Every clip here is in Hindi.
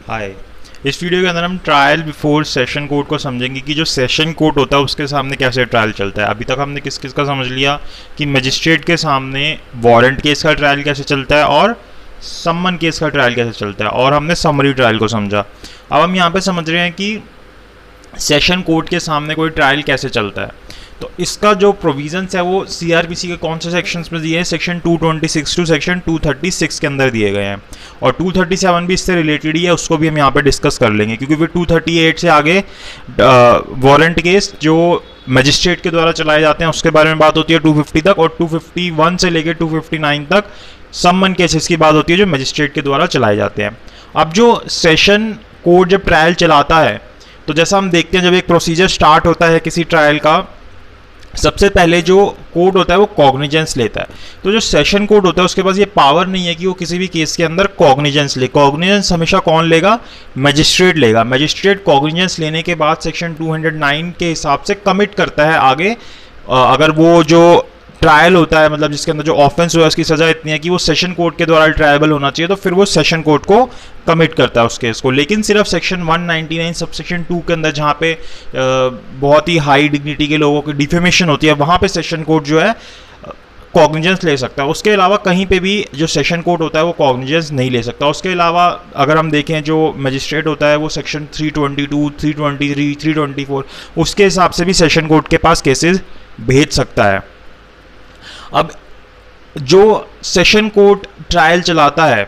हाय। इस वीडियो के अंदर हम ट्रायल बिफोर सेशन कोर्ट को समझेंगे कि जो सेशन कोर्ट होता है उसके सामने कैसे ट्रायल चलता है। अभी तक हमने किस किस का समझ लिया कि मजिस्ट्रेट के सामने वारंट केस का ट्रायल कैसे चलता है और सम्मन केस का ट्रायल कैसे चलता है, और हमने समरी ट्रायल को समझा। अब हम यहाँ पे समझ रहे हैं कि सेशन कोर्ट के सामने कोई ट्रायल कैसे चलता है। तो इसका जो प्रोविजंस है वो सीआरपीसी के कौन से सेक्शंस में दिए हैं, सेक्शन 226 टू सेक्शन 236 के अंदर दिए गए हैं, और 237 भी इससे रिलेटेड ही है, उसको भी हम यहाँ पे डिस्कस कर लेंगे क्योंकि फिर 238 से आगे वारंट केस जो मजिस्ट्रेट के द्वारा चलाए जाते हैं उसके बारे में बात होती है 250 तक, और 251 से लेकर 259 तक सम्मन केसेस की बात होती है जो मजिस्ट्रेट के द्वारा चलाए जाते हैं। अब जो सेशन कोर्ट जब ट्रायल चलाता है तो जैसा हम देखते हैं जब एक प्रोसीजर स्टार्ट होता है किसी ट्रायल का, सबसे पहले जो कोर्ट होता है वो कॉग्निजेंस लेता है। तो जो सेशन कोर्ट होता है उसके पास ये पावर नहीं है कि वो किसी भी केस के अंदर कॉग्निजेंस ले। कॉग्निजेंस हमेशा कौन लेगा? मजिस्ट्रेट लेगा। मजिस्ट्रेट कॉग्निजेंस लेने के बाद सेक्शन 209 के हिसाब से कमिट करता है आगे, अगर वो जो ट्रायल होता है मतलब जिसके अंदर जो ऑफेंस हुआ है उसकी सजा इतनी है कि वो सेशन कोर्ट के द्वारा ट्रायबल होना चाहिए, तो फिर वो सेशन कोर्ट को कमिट करता है उस केस को। लेकिन सिर्फ सेक्शन 199 सब सेक्शन 2 के अंदर जहाँ पे बहुत ही हाई डिग्निटी के लोगों की डिफेमेशन होती है वहाँ पे सेशन कोर्ट जो है कॉग्निजेंस ले सकता है। उसके अलावा कहीं पे भी जो सेशन कोर्ट होता है वो कॉग्निजेंस नहीं ले सकता। उसके अलावा अगर हम देखें जो मजिस्ट्रेट होता है वो सेक्शन 322, 323, 324 उसके हिसाब से भी सेशन कोर्ट के पास केसेस भेज सकता है। अब जो सेशन कोर्ट ट्रायल चलाता है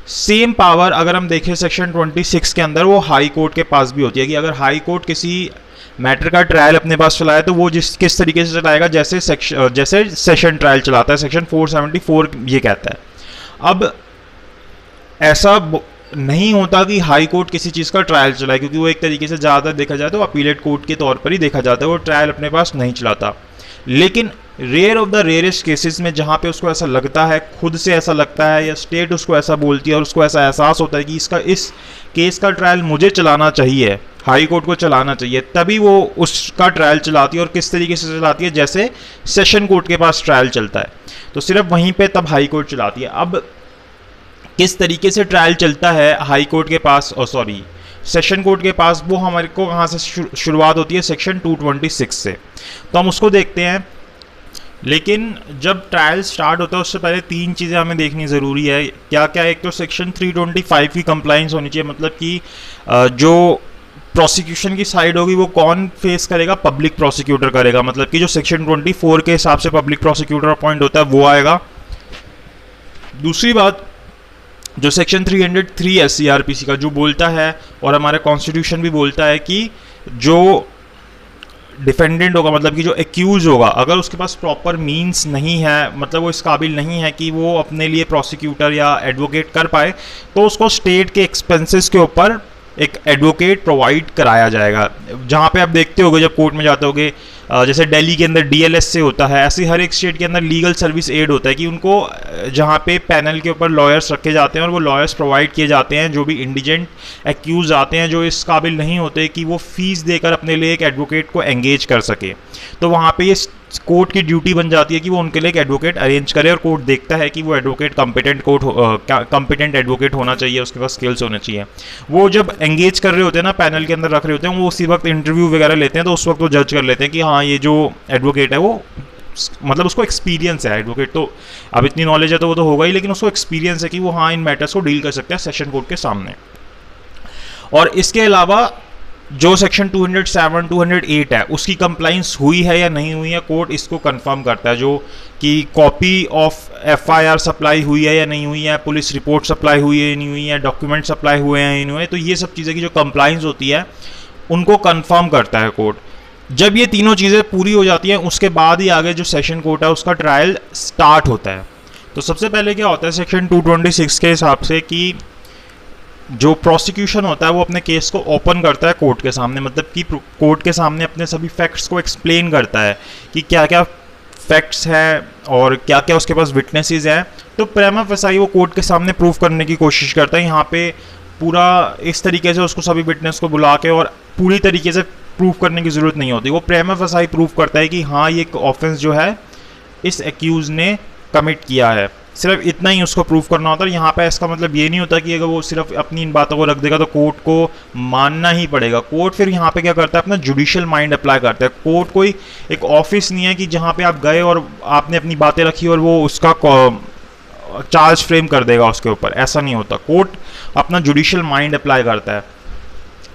सेम पावर अगर हम देखें सेक्शन 26 के अंदर वो हाई कोर्ट के पास भी होती है कि अगर हाई कोर्ट किसी मैटर का ट्रायल अपने पास चलाए तो वो किस तरीके से चलाएगा जैसे सेशन ट्रायल चलाता है। सेक्शन 474 ये कहता है। अब ऐसा नहीं होता कि हाई कोर्ट किसी चीज़ का ट्रायल चलाए, क्योंकि वो एक तरीके से ज़्यादातर देखा जाए तो अपीलेट कोर्ट के तौर पर ही देखा जाता है, वो ट्रायल अपने पास नहीं चलाता। लेकिन rare of the rarest cases में जहाँ पे उसको ऐसा लगता है, खुद से ऐसा लगता है या स्टेट उसको ऐसा बोलती है और उसको ऐसा एहसास होता है कि इस केस का ट्रायल मुझे चलाना चाहिए, हाई कोर्ट को चलाना चाहिए, तभी वो उसका ट्रायल चलाती है। और किस तरीके से चलाती है? जैसे सेशन कोर्ट के पास ट्रायल चलता है तो सिर्फ वहीं पे तब हाई कोर्ट चलाती है। अब किस तरीके से ट्रायल चलता है हाई कोर्ट के पास सेशन कोर्ट के पास, वो हमारे को कहाँ से शुरुआत होती है? सेक्शन 226 से। तो हम उसको देखते हैं। लेकिन जब ट्रायल स्टार्ट होता है उससे पहले तीन चीज़ें हमें देखनी ज़रूरी है। क्या क्या? एक तो सेक्शन 325 की कंप्लाइंस होनी चाहिए, मतलब कि जो प्रोसिक्यूशन की साइड होगी वो कौन फेस करेगा? पब्लिक प्रोसिक्यूटर करेगा, मतलब कि जो सेक्शन 24 के हिसाब से पब्लिक प्रोसिक्यूटर अपॉइंट होता है वो आएगा। दूसरी बात, जो सेक्शन 303 SCRPC का जो बोलता है और हमारे कॉन्स्टिट्यूशन भी बोलता है कि जो डिफेंडेंट होगा, मतलब कि जो एक्यूज होगा, अगर उसके पास प्रॉपर मींस नहीं है, मतलब वो इस काबिल नहीं है कि वो अपने लिए प्रोसिक्यूटर या एडवोकेट कर पाए, तो उसको स्टेट के एक्सपेंसेस के ऊपर एक एडवोकेट प्रोवाइड कराया जाएगा। जहाँ पे आप देखते होगे जब कोर्ट में जाते होगे, जैसे दिल्ली के अंदर DLS से होता है, ऐसे हर एक स्टेट के अंदर लीगल सर्विस एड होता है कि उनको जहाँ पे पैनल के ऊपर लॉयर्स रखे जाते हैं और वो लॉयर्स प्रोवाइड किए जाते हैं जो भी इंडिजेंट एक्यूज आते हैं जो इस काबिल नहीं होते कि वो फीस देकर अपने लिए एक एडवोकेट को एंगेज कर सके। तो वहाँ पे ये कोर्ट की ड्यूटी बन जाती है कि वो उनके लिए एक एडवोकेट अरेंज करे, और कोर्ट देखता है कि वो एडवोकेट कंपिटेंट एडवोकेट होना चाहिए, उसके पास स्किल्स होने चाहिए। वो जब एंगेज कर रहे होते हैं ना, पैनल के अंदर रख रहे होते हैं, वो उसी वक्त इंटरव्यू वगैरह लेते हैं, तो उस वक्त वो जज कर लेते हैं कि हाँ ये जो एडवोकेट है वो मतलब उसको एक्सपीरियंस है। एडवोकेट तो अब इतनी नॉलेज है तो वो तो होगा ही, लेकिन उसको एक्सपीरियंस है कि वो हाँ इन मैटर्स को डील कर सकता है सेशन कोर्ट के सामने। और इसके अलावा जो सेक्शन 207, 208 है उसकी कंप्लाइंस हुई है या नहीं हुई है, कोर्ट इसको कंफर्म करता है। जो कि कॉपी ऑफ FIR सप्लाई हुई है या नहीं हुई है, पुलिस रिपोर्ट सप्लाई हुई है या नहीं हुई है, डॉक्यूमेंट सप्लाई हुए हैं या नहीं हुए, तो ये सब चीज़ें की जो कंप्लाइंस होती है उनको कंफर्म करता है कोर्ट। जब ये तीनों चीज़ें पूरी हो जाती हैं उसके बाद ही आगे जो सेशन कोर्ट है उसका ट्रायल स्टार्ट होता है। तो सबसे पहले क्या होता है सेक्शन 226 के हिसाब से कि जो प्रोसिक्यूशन होता है वो अपने केस को ओपन करता है कोर्ट के सामने, मतलब कि कोर्ट के सामने अपने सभी फैक्ट्स को एक्सप्लेन करता है कि क्या क्या फैक्ट्स हैं और क्या क्या उसके पास विटनेसेस हैं। तो प्रेमा फसाई वो कोर्ट के सामने प्रूव करने की कोशिश करता है। यहाँ पे पूरा इस तरीके से उसको सभी विटनेस को बुला के और पूरी तरीके से प्रूव करने की ज़रूरत नहीं होती, वो प्रेमा फसाई प्रूव करता है कि हाँ ये ऑफेंस जो है इस एक्यूज़ ने कमिट किया है। सिर्फ इतना ही उसको प्रूव करना होता है। यहाँ पे इसका मतलब ये नहीं होता कि अगर वो सिर्फ अपनी इन बातों को रख देगा तो कोर्ट को मानना ही पड़ेगा। कोर्ट फिर यहाँ पे क्या करता है, अपना जुडिशियल माइंड अप्लाई करता है। कोर्ट कोई एक ऑफिस नहीं है कि जहाँ पे आप गए और आपने अपनी बातें रखी और वो उसका चार्ज फ्रेम कर देगा उसके ऊपर, ऐसा नहीं होता। कोर्ट अपना जुडिशियल माइंड अप्लाई करता है।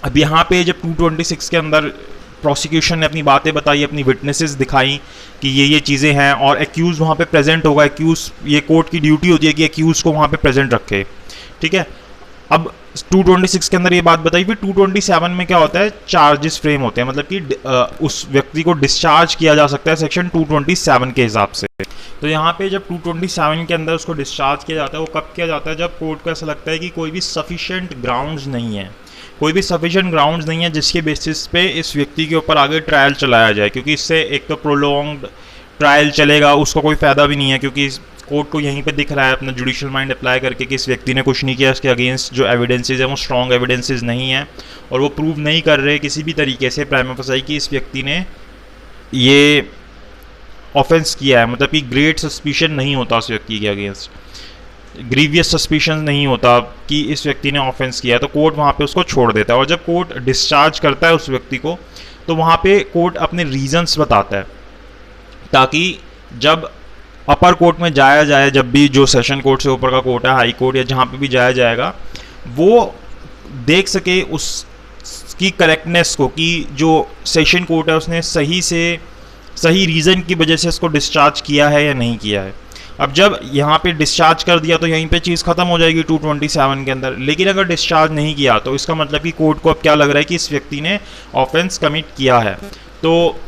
अब यहाँ पे जब 226 के अंदर प्रोसिक्यूशन ने अपनी बातें बताई, अपनी विटनेसेस दिखाई कि ये चीज़ें हैं, और एक्यूज़ वहाँ पे प्रेजेंट होगा। एक्यूज़, ये कोर्ट की ड्यूटी होती है कि एक्यूज़ को वहाँ पे प्रेजेंट रखे, ठीक है। अब 226 के अंदर ये बात बताई। फिर 227 में क्या होता है, चार्जेस फ्रेम होते हैं, मतलब कि उस व्यक्ति को डिस्चार्ज किया जा सकता है सेक्शन 227 के हिसाब से। तो यहाँ पे जब 227 के अंदर उसको डिस्चार्ज किया जाता है, वो कब किया जाता है, जब कोर्ट को ऐसा लगता है कि कोई भी सफिशिएंट ग्राउंड्स नहीं है, कोई भी सफिशिएंट ग्राउंड्स नहीं है जिसके बेसिस पे इस व्यक्ति के ऊपर आगे ट्रायल चलाया जाए। क्योंकि इससे एक तो प्रोलॉन्ग्ड ट्रायल चलेगा, उसको कोई फ़ायदा भी नहीं है, क्योंकि कोर्ट को यहीं पे दिख रहा है अपना जुडिशियल माइंड अप्लाई करके कि इस व्यक्ति ने कुछ नहीं किया, इसके अगेंस्ट जो एविडेंसेस हैं वो स्ट्रॉन्ग एविडेंसेस नहीं है, और वो प्रूव नहीं कर रहे किसी भी तरीके से प्राइमा फेसी कि इस व्यक्ति ने ये ऑफेंस किया है। मतलब कि ग्रेट सस्पिशन नहीं होता उस व्यक्ति के अगेंस्ट, ग्रीवियस सस्पिशन नहीं होता कि इस व्यक्ति ने ऑफेंस किया है, तो कोर्ट वहाँ पे उसको छोड़ देता है। और जब कोर्ट डिस्चार्ज करता है उस व्यक्ति को, तो वहाँ पे कोर्ट अपने रीजंस बताता है, ताकि जब अपर कोर्ट में जाया जाए, जब भी जो सेशन कोर्ट से ऊपर का कोर्ट है, हाई कोर्ट या जहाँ पे भी जाया जाएगा, वो देख सके उसकी करेक्टनेस को, कि जो सेशन कोर्ट है उसने सही रीज़न की वजह से इसको डिस्चार्ज किया है या नहीं किया है। अब जब यहाँ पे डिस्चार्ज कर दिया तो यहीं पे चीज़ ख़त्म हो जाएगी 227 के अंदर। लेकिन अगर डिस्चार्ज नहीं किया तो इसका मतलब कि कोर्ट को अब क्या लग रहा है कि इस व्यक्ति ने ऑफेंस कमिट किया है, तो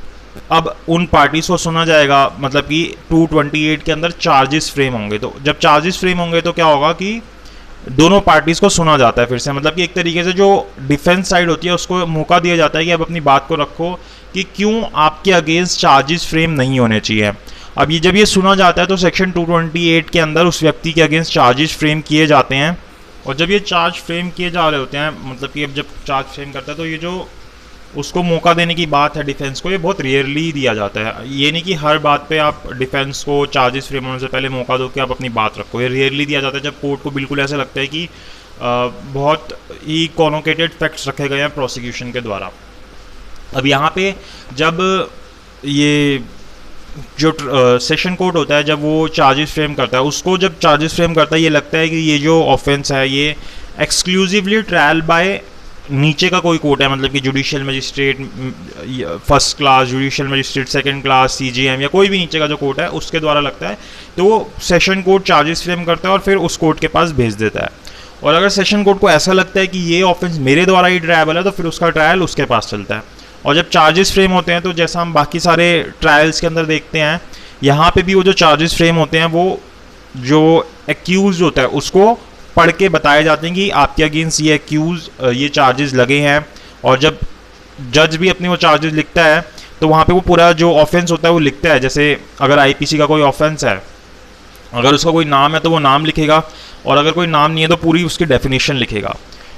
अब उन पार्टीज को सुना जाएगा। मतलब कि 228 के अंदर चार्जेस फ्रेम होंगे, तो जब चार्जेस फ्रेम होंगे तो क्या होगा कि दोनों पार्टीज को सुना जाता है फिर से। मतलब कि एक तरीके से जो डिफेंस साइड होती है उसको मौका दिया जाता है कि अब अपनी बात को रखो कि क्यों आपके अगेंस्ट चार्जेस फ्रेम नहीं होने चाहिए। अब जब ये सुना जाता है तो सेक्शन 228 के अंदर उस व्यक्ति के अगेंस्ट चार्जेस फ्रेम किए जाते हैं। और जब ये चार्ज फ्रेम किए जा रहे होते हैं, मतलब कि अब जब चार्ज फ्रेम करता है तो ये जो उसको मौका देने की बात है डिफेंस को, ये बहुत रेयरली दिया जाता है। ये नहीं कि हर बात पे आप डिफेंस को चार्जेस फ्रेम होने से पहले मौका दो कि आप अपनी बात रखो, ये रेयरली दिया जाता है जब कोर्ट को बिल्कुल ऐसा लगता है कि बहुत ही कॉन्वोकेटेड फैक्ट्स रखे गए हैं प्रोसिक्यूशन के द्वारा। अब यहाँ पे जब ये जो सेशन कोर्ट होता है, जब वो चार्जेस फ्रेम करता है, उसको जब चार्जेस फ्रेम करता है ये लगता है कि ये जो ऑफेंस है ये एक्सक्लूसिवली ट्रायल बाय नीचे का कोई कोर्ट है, मतलब कि judicial magistrate first class, judicial magistrate second class, CGM या कोई भी नीचे का जो कोर्ट है उसके द्वारा लगता है, तो वो सेशन कोर्ट चार्जेस फ्रेम करता है और फिर उस कोर्ट के पास भेज देता है। और अगर सेशन कोर्ट को ऐसा लगता है कि ये ऑफेंस मेरे द्वारा ही ट्रायबल है तो फिर उसका ट्रायल उसके पास चलता है। और जब चार्जेस फ्रेम होते हैं तो जैसा हम बाकी सारे ट्रायल्स के अंदर देखते हैं, यहाँ पे भी वो जो चार्जेस फ्रेम होते हैं वो जो एक्यूज होता है उसको पढ़ के बताए जाते हैं कि आपके अगेंस्ट ये चार्जेस लगे हैं। और जब जज भी अपने वो चार्जेस लिखता है तो वहाँ पे वो पूरा जो ऑफेंस होता है वो लिखता है। जैसे अगर आईपीसी का कोई ऑफेंस है, अगर उसका कोई नाम है तो वो नाम लिखेगा, और अगर कोई नाम नहीं है तो पूरी उसकी डेफिनेशन लिखेगा।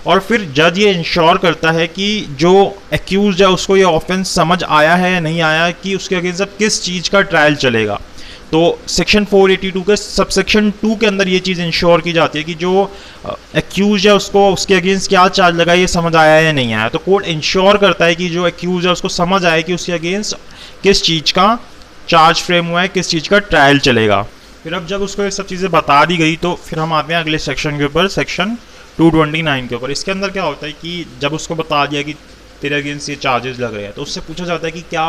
और फिर जज ये इंश्योर करता है कि जो एक्यूज है उसको ये ऑफेंस समझ आया है या नहीं आया, कि उसके अगेंस्ट अब किस चीज़ का ट्रायल चलेगा। तो सेक्शन 482 के सबसेक्शन 2 के अंदर ये चीज़ इंश्योर की जाती है कि जो एक्यूज है उसको उसके अगेंस्ट क्या चार्ज लगा ये समझ आया या नहीं आया। तो कोर्ट इंश्योर करता है कि जो एक्यूज है उसको समझ आए कि उसके अगेंस्ट किस चीज़ का चार्ज फ्रेम हुआ है, किस चीज़ का ट्रायल चलेगा। फिर अब जब उसको ये सब चीज़ें बता दी गई तो फिर हम आते हैं अगले सेक्शन के ऊपर, सेक्शन 229 के ऊपर। इसके अंदर क्या होता है कि जब उसको बता दिया कि तेरे अगेंस्ट ये चार्जेस लग रहे हैं तो उससे पूछा जाता है कि क्या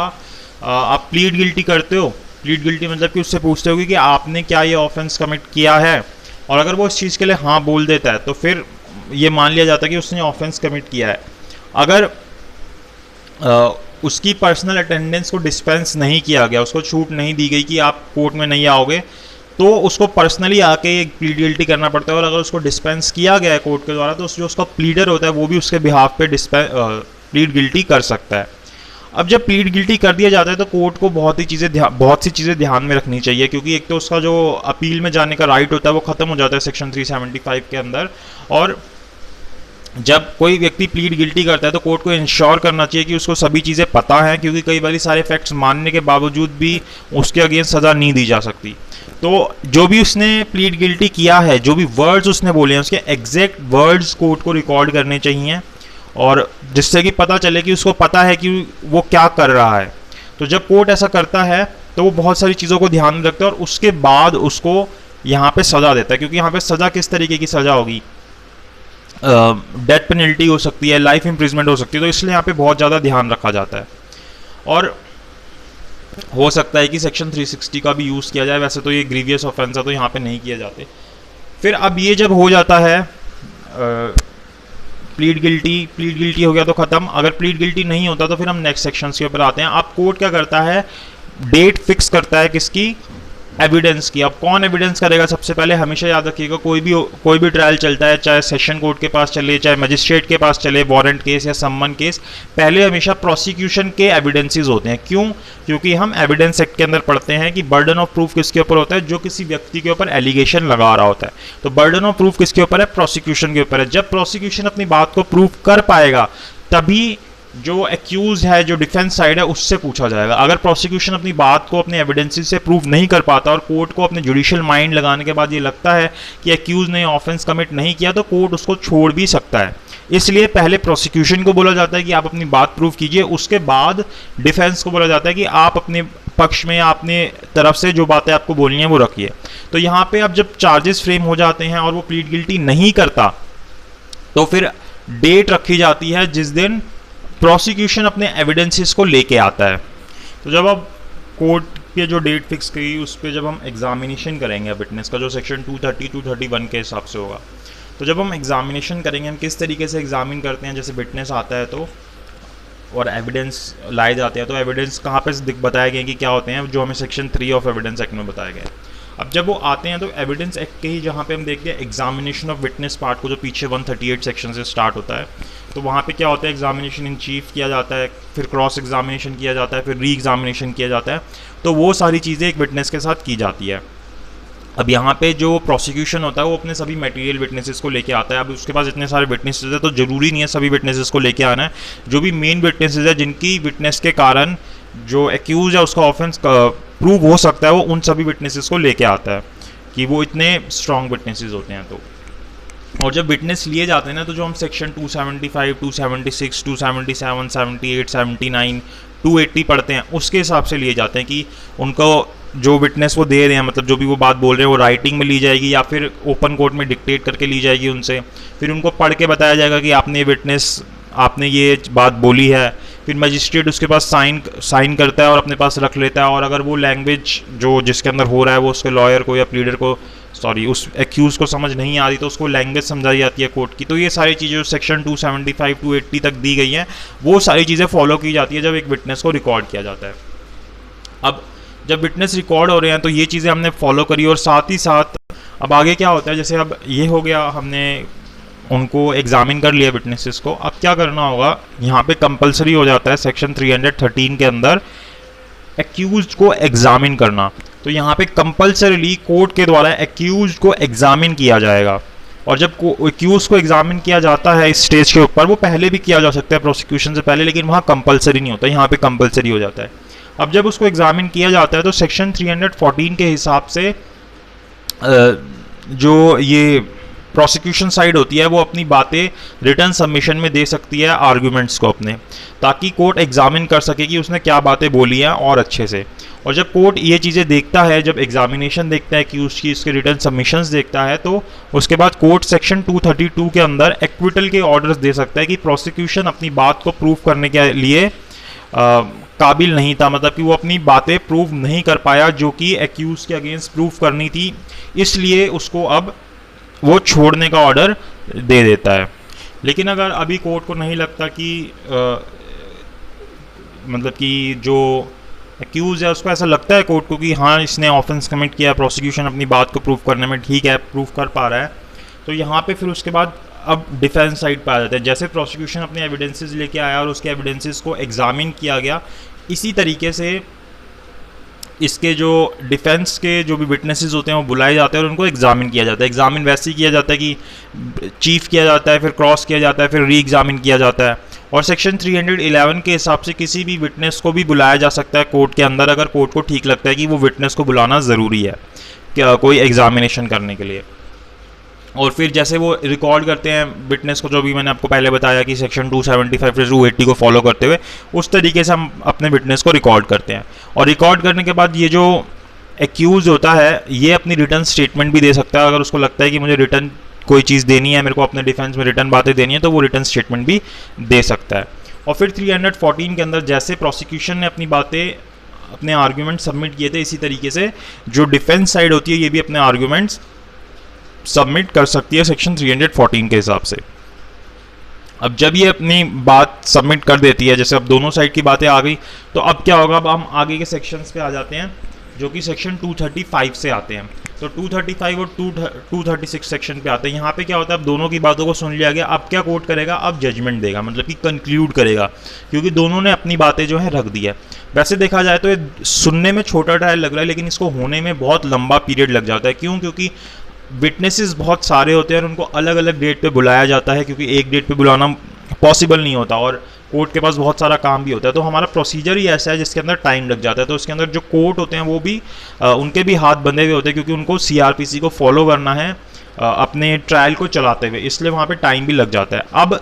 आप प्लीड गिल्टी करते हो। प्लीड गिल्टी मतलब कि उससे पूछते होगी कि आपने क्या ये ऑफेंस कमिट किया है, और अगर वो इस चीज़ के लिए हाँ बोल देता है तो फिर ये मान लिया जाता है कि उसने ऑफेंस कमिट किया है। अगर उसकी पर्सनल अटेंडेंस को डिस्पेंस नहीं किया गया, उसको छूट नहीं दी गई कि आप कोर्ट में नहीं आओगे, तो उसको पर्सनली आके एक प्लीड गिल्टी करना पड़ता है। और अगर उसको डिस्पेंस किया गया है कोर्ट के द्वारा तो जो उसका प्लीडर होता है वो भी उसके बिहाफ पे प्लीड गिल्टी कर सकता है। अब जब प्लीड गिल्टी कर दिया जाता है तो कोर्ट को बहुत सी चीज़ें ध्यान में रखनी चाहिए, क्योंकि एक तो उसका जो अपील में जाने का राइट होता है वो ख़त्म हो जाता है सेक्शन 375 के अंदर। और जब कोई व्यक्ति प्लीड गिल्टी करता है तो कोर्ट को इंश्योर करना चाहिए कि उसको सभी चीज़ें पता हैं, क्योंकि कई बार सारे फैक्ट्स मानने के बावजूद भी उसके अगेंस्ट सज़ा नहीं दी जा सकती। तो जो भी उसने प्लीड गिल्टी किया है, जो भी वर्ड्स उसने बोले हैं, उसके एग्जैक्ट वर्ड्स कोर्ट को रिकॉर्ड करने चाहिए, और जिससे कि पता चले कि उसको पता है कि वो क्या कर रहा है। तो जब कोर्ट ऐसा करता है तो वो बहुत सारी चीज़ों को ध्यान में रखता है और उसके बाद उसको यहाँ पे सज़ा देता है, क्योंकि यहाँ पे सज़ा किस तरीके की सज़ा होगी, डेथ पेनल्टी हो सकती है, लाइफ इम्प्रिजमेंट हो सकती है, तो इसलिए यहाँ पे बहुत ज़्यादा ध्यान रखा जाता है। और हो सकता है कि सेक्शन 360 का भी यूज़ किया जाए, वैसे तो ये ग्रीवियस ऑफेंस है तो यहाँ पे नहीं किए जाते। फिर अब ये जब हो जाता है प्लीड गिल्टी हो गया तो ख़त्म। अगर प्लीड गिल्टी नहीं होता तो फिर हम नेक्स्ट सेक्शंस के ऊपर आते हैं। अब कोर्ट क्या करता है, डेट फिक्स करता है किसकी, एविडेंस की। अब कौन एविडेंस करेगा, सबसे पहले हमेशा याद रखिएगा कोई भी ट्रायल चलता है, चाहे सेशन कोर्ट के पास चले, चाहे मजिस्ट्रेट के पास चले, वारंट केस या सम्मन केस, पहले हमेशा प्रोसिक्यूशन के एविडेंसेस होते हैं। क्यों? क्योंकि हम एविडेंस एक्ट के अंदर पढ़ते हैं कि बर्डन ऑफ प्रूफ किसके ऊपर होता है, जो किसी व्यक्ति के ऊपर एलिगेशन लगा रहा होता है। तो बर्डन ऑफ प्रूफ किसके ऊपर है, प्रोसिक्यूशन के ऊपर है। जब प्रोसिक्यूशन अपनी बात को प्रूव कर पाएगा तभी जो एक्यूज है, जो डिफेंस साइड है, उससे पूछा जाएगा। अगर प्रोसिक्यूशन अपनी बात को अपने एविडेंसेस से प्रूव नहीं कर पाता और कोर्ट को अपने जुडिशियल माइंड लगाने के बाद ये लगता है कि एक्यूज ने ऑफेंस कमिट नहीं किया, तो कोर्ट उसको छोड़ भी सकता है। इसलिए पहले प्रोसिक्यूशन को बोला जाता है कि आप अपनी बात प्रूव कीजिए, उसके बाद डिफेंस को बोला जाता है कि आप अपने पक्ष में, अपने तरफ से जो बातें आपको बोलनी है वो रखिए। तो यहाँ पे अब जब चार्जेस फ्रेम हो जाते हैं और वो प्लीड गिल्टी नहीं करता, तो फिर डेट रखी जाती है जिस दिन प्रोसिक्यूशन अपने एविडेंसेस को लेके आता है। तो जब अब कोर्ट के जो डेट फिक्स की उस पर जब हम एग्जामिनेशन करेंगे विटनेस का, जो सेक्शन 230 231 के हिसाब से होगा, तो जब हम एग्जामिनेशन करेंगे, हम किस तरीके से एग्जामिन करते हैं, जैसे विटनेस आता है तो और एविडेंस लाए जाते हैं, तो एविडेंस कहाँ पे बताए गए कि क्या होते हैं, जो हमें सेक्शन 3 ऑफ एविडेंस एक्ट में बताया गया है। अब जब वो आते हैं तो एविडेंस एक्ट के ही जहाँ पे हम देखते हैं एग्जामिनेशन ऑफ विटनेस पार्ट को, जो पीछे 138 सेक्शन से स्टार्ट होता है, तो वहाँ पे क्या होता है, एग्जामिनेशन इन चीफ किया जाता है, फिर क्रॉस एग्जामिनेशन किया जाता है, फिर री एग्जामिनेशन किया जाता है। तो वो सारी चीज़ें एक विटनेस के साथ की जाती है। अब यहाँ पे जो प्रोसिक्यूशन होता है वो अपने सभी मटेरियल विटनेसेस को लेके आता है। अब उसके पास इतने सारे विटनेसेस है तो ज़रूरी नहीं है सभी विटनेसेस को लेके आना है। जो भी मेन विटनेसेस है, जिनकी विटनेस के कारण जो एक्यूज है उसका ऑफेंस प्रूव हो सकता है, वो उन सभी विटनेसेस को लेके आता है कि वो इतने स्ट्रॉन्ग विटनेसेस होते हैं। तो और जब विटनेस लिए जाते हैं ना, तो जो हम सेक्शन 275, 276, 277, 78, 79, 280 पढ़ते हैं, उसके हिसाब से लिए जाते हैं कि उनको जो विटनेस वो दे रहे हैं, मतलब जो भी वो बात बोल रहे हैं, वो राइटिंग में ली जाएगी या फिर ओपन कोर्ट में डिक्टेट करके ली जाएगी उनसे। फिर उनको पढ़ के बताया जाएगा कि आपने ये बात बोली है। फिर मजिस्ट्रेट उसके पास साइन करता है और अपने पास रख लेता है। और अगर वो लैंग्वेज जो जिसके अंदर हो रहा है वो उसके लॉयर को या प्लीडर को, उस एक्यूज को समझ नहीं आ रही, तो उसको लैंग्वेज समझाई जाती है कोर्ट की। तो ये सारी चीज़ें जो सेक्शन 275, 280 तक दी गई हैं, वो सारी चीज़ें फॉलो की जाती है जब एक विटनेस को रिकॉर्ड किया जाता है। अब जब विटनेस रिकॉर्ड हो रहे हैं तो ये चीज़ें हमने फॉलो करी, और साथ ही साथ अब आगे क्या होता है, जैसे अब ये हो गया, हमने उनको एग्जामिन कर लिया विटनेसेस को। अब क्या करना होगा, यहाँ पे कंपलसरी हो जाता है सेक्शन 313 के अंदर एक्यूज को एग्जामिन करना। तो यहाँ पे कंपलसरीली कोर्ट के द्वारा एक्यूज को एग्जामिन किया जाएगा। और जब एक्यूज को एग्जामिन किया जाता है इस स्टेज के ऊपर, वो पहले भी किया जा सकता है प्रोसिक्यूशन से पहले, लेकिन वहाँ कंपलसरी नहीं होता, यहाँ पे कंपलसरी हो जाता है। अब जब उसको एग्जामिन किया जाता है तो सेक्शन 314 के हिसाब से जो ये प्रोसिक्यूशन साइड होती है वो अपनी बातें रिटर्न सबमिशन में दे सकती है आर्गुमेंट्स को अपने, ताकि कोर्ट एग्जामिन कर सके कि उसने क्या बातें बोली हैं और अच्छे से। और जब कोर्ट ये चीज़ें देखता है, जब एग्जामिनेशन देखता है कि उसकी इसके रिटर्न सबमिशंस देखता है, तो उसके बाद कोर्ट सेक्शन 232 के अंदर एक्विटल के ऑर्डर्स दे सकता है कि प्रोसिक्यूशन अपनी बात को प्रूव करने के लिए काबिल नहीं था, मतलब कि वो अपनी बातें प्रूव नहीं कर पाया जो कि एक्यूज के अगेंस्ट प्रूव करनी थी, इसलिए उसको अब वो छोड़ने का ऑर्डर दे देता है। लेकिन अगर अभी कोर्ट को नहीं लगता कि मतलब कि जो एक्यूज है उसको ऐसा लगता है कोर्ट को कि हाँ इसने ऑफेंस कमिट किया, प्रोसिक्यूशन अपनी बात को प्रूव करने में ठीक है, प्रूव कर पा रहा है, तो यहाँ पे फिर उसके बाद अब डिफेंस साइड पे आ जाता है। जैसे प्रोसिक्यूशन अपने एविडेंसेस लेके आया और उसके एविडेंसेस को एग्जामिन किया गया, इसी तरीके से इसके जो डिफेंस के जो भी विटनेसेस होते हैं वो बुलाए जाते हैं और उनको एग्जामिन किया जाता है। एग्जामिन वैसे ही किया जाता है कि चीफ किया जाता है, फिर क्रॉस किया जाता है, फिर री एग्जामिन किया जाता है। और सेक्शन 311 के हिसाब से किसी भी विटनेस को भी बुलाया जा सकता है कोर्ट के अंदर, अगर कोर्ट को ठीक लगता है कि वो विटनेस को बुलाना ज़रूरी है क्या कोई एग्जामिनेशन करने के लिए। और फिर जैसे वो रिकॉर्ड करते हैं विटनेस को, जो भी मैंने आपको पहले बताया कि सेक्शन 275 से 280 को फॉलो करते हुए उस तरीके से हम अपने विटनेस को रिकॉर्ड करते हैं। और रिकॉर्ड करने के बाद ये जो एक्यूज होता है ये अपनी रिटर्न स्टेटमेंट भी दे सकता है। अगर उसको लगता है कि मुझे रिटर्न कोई चीज़ देनी है, मेरे को अपने डिफेंस में रिटर्न बातें देनी है, तो वो रिटर्न स्टेटमेंट भी दे सकता है। और फिर 314 के अंदर जैसे प्रोसिक्यूशन ने अपनी बातें, अपने आर्ग्यूमेंट सबमिट किए थे, इसी तरीके से जो डिफेंस साइड होती है ये भी अपने आर्ग्यूमेंट्स सबमिट कर सकती है सेक्शन 314 के हिसाब से। अब जब ये अपनी बात सबमिट कर देती है, जैसे अब दोनों साइड की बातें आ गई, तो अब क्या होगा, अब हम आगे के सेक्शंस पे आ जाते हैं जो कि सेक्शन 235 से आते हैं। तो 235 और 236 सेक्शन पे आते हैं। यहाँ पे क्या होता है, अब दोनों की बातों को सुन लिया गया, अब क्या कोर्ट करेगा, अब जजमेंट देगा, मतलब कि कंक्लूड करेगा, क्योंकि दोनों ने अपनी बातें जो है रख दी है। वैसे देखा जाए तो ये सुनने में छोटा ट्रायल लग रहा है, लेकिन इसको होने में बहुत लंबा पीरियड लग जाता है। क्यों? क्योंकि विटनेसेस बहुत सारे होते हैं और उनको अलग अलग डेट पे बुलाया जाता है, क्योंकि एक डेट पे बुलाना पॉसिबल नहीं होता और कोर्ट के पास बहुत सारा काम भी होता है। तो हमारा प्रोसीजर ही ऐसा है जिसके अंदर टाइम लग जाता है। तो उसके अंदर जो कोर्ट होते हैं वो भी उनके भी हाथ बंधे हुए होते हैं, क्योंकि उनको सीआरपीसी को फॉलो करना है अपने ट्रायल को चलाते हुए, इसलिए वहाँ पे टाइम भी लग जाता है। अब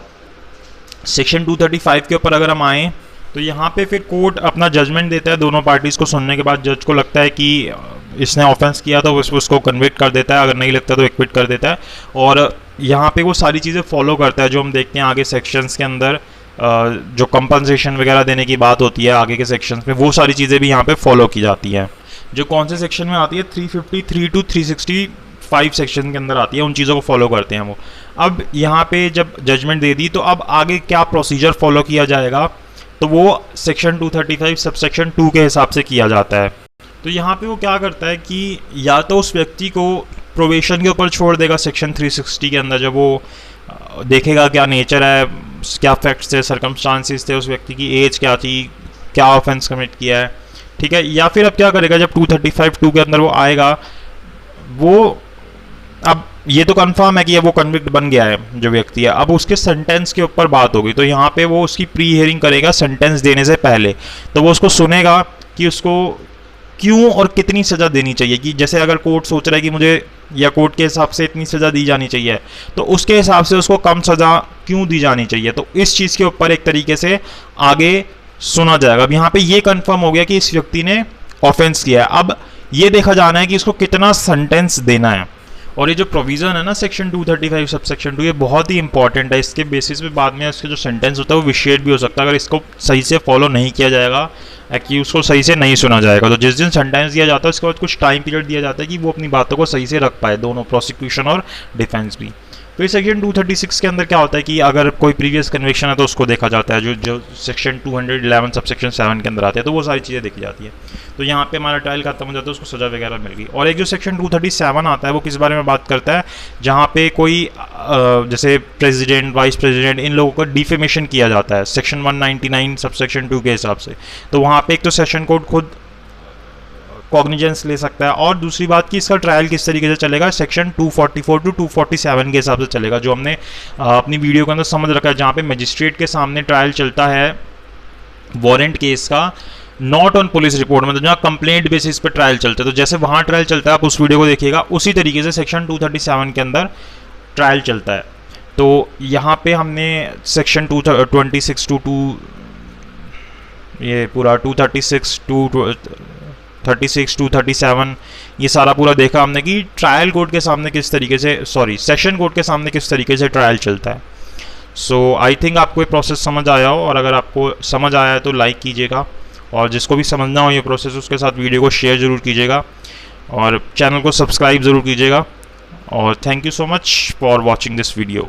सेक्शन 235 के ऊपर अगर हम आएँ तो यहाँ पे फिर कोर्ट अपना जजमेंट देता है। दोनों पार्टीज़ को सुनने के बाद जज को लगता है कि इसने ऑफेंस किया तो उसको कन्विक्ट कर देता है, अगर नहीं लगता तो एक्विट कर देता है। और यहाँ पे वो सारी चीज़ें फॉलो करता है जो हम देखते हैं आगे सेक्शंस के अंदर, जो कंपनसेशन वगैरह देने की बात होती है आगे के सेक्शंस में, वो सारी चीज़ें भी यहाँ पे फॉलो की जाती हैं। जो कौन से सेक्शन में आती है, 353 to 365 सेक्शन के अंदर आती है, उन चीज़ों को फॉलो करते हैं वो। अब यहाँ पे जब जजमेंट दे दी तो अब आगे क्या प्रोसीजर फॉलो किया जाएगा, तो वो सेक्शन 235 सब सेक्शन 2 के हिसाब से किया जाता है। तो यहाँ पे वो क्या करता है कि या तो उस व्यक्ति को प्रोबेशन के ऊपर छोड़ देगा सेक्शन 360 के अंदर, जब वो देखेगा क्या नेचर है, क्या फैक्ट्स थे, सर्कमस्टांसिस थे, उस व्यक्ति की एज क्या थी, क्या ऑफेंस कमिट किया है, ठीक है। या फिर अब क्या करेगा, जब 235(2) के अंदर वो आएगा, वो अब ये तो कंफर्म है कि वो कन्विक्ट बन गया है जो व्यक्ति है, अब उसके सेंटेंस के ऊपर बात होगी। तो यहाँ पे वो उसकी प्री हियरिंग करेगा सेंटेंस देने से पहले। तो वो उसको सुनेगा कि उसको क्यों और कितनी सज़ा देनी चाहिए, कि जैसे अगर कोर्ट सोच रहा है कि मुझे या कोर्ट के हिसाब से इतनी सज़ा दी जानी चाहिए, तो उसके हिसाब से उसको कम सज़ा क्यों दी जानी चाहिए, तो इस चीज़ के ऊपर एक तरीके से आगे सुना जाएगा। अब यहाँ पे ये कंफर्म हो गया कि इस व्यक्ति ने ऑफेंस किया है। अब ये देखा जाना है कि इसको कितना सेंटेंस देना है। और ये जो प्रोविज़न है ना सेक्शन 235 सब सेक्शन 2, ये बहुत ही इंपॉर्टेंट है। इसके बेसिस पे बाद में इसके जो सेंटेंस होता है वो विशेड भी हो सकता है, अगर इसको सही से फॉलो नहीं किया जाएगा, कि उसको सही से नहीं सुना जाएगा। तो जिस दिन सेंटेंस दिया जाता है उसके बाद कुछ टाइम पीरियड दिया जाता है कि वो अपनी बातों को सही से रख पाए, दोनों प्रोसिक्यूशन और डिफेंस भी। फिर सेक्शन 236 के अंदर क्या होता है कि अगर कोई प्रीवियस कन्विक्शन है तो उसको देखा जाता है, जो सेक्शन 211 सब सेक्शन 7 के अंदर आते हैं, तो वो सारी चीज़ें देखी जाती है। तो यहाँ पे हमारा ट्रायल खत्म हो जाता है, उसको सज़ा वगैरह मिल गई। और एक जो सेक्शन 237 आता है वो किस बारे में बात करता है, जहाँ पे कोई जैसे प्रेसिडेंट, वाइस प्रेसिडेंट, इन लोगों का डिफेमेशन किया जाता है सेक्शन 199 सब सेक्शन 2 के हिसाब से। तो वहाँ पे एक तो सेशन कोर्ट खुद कॉग्निजेंस ले सकता है, और दूसरी बात कि इसका ट्रायल किस तरीके से चलेगा, सेक्शन 244 to 247 के हिसाब से चलेगा, जो हमने अपनी वीडियो के अंदर समझ रखा है, जहाँ पे मजिस्ट्रेट के सामने ट्रायल चलता है वारंट केस का, नॉट ऑन पुलिस रिपोर्ट, मतलब जहाँ कंप्लेंट बेसिस पे ट्रायल चलता है। तो जैसे वहाँ ट्रायल चलता है, आप उस वीडियो को देखिएगा, उसी तरीके से सेक्शन 237 के अंदर ट्रायल चलता है। तो यहाँ पे हमने सेक्शन 226 to 2 ये पूरा 236 to 36 to 37 ये सारा पूरा देखा हमने कि ट्रायल कोर्ट के सामने किस तरीके से, सेशन कोर्ट के सामने किस तरीके से ट्रायल चलता है। सो आई थिंक आपको ये प्रोसेस समझ आया हो, और अगर आपको समझ आया है तो लाइक कीजिएगा, और जिसको भी समझना हो ये प्रोसेस उसके साथ वीडियो को शेयर ज़रूर कीजिएगा, और चैनल को सब्सक्राइब ज़रूर कीजिएगा। और thank you so much for watching this video.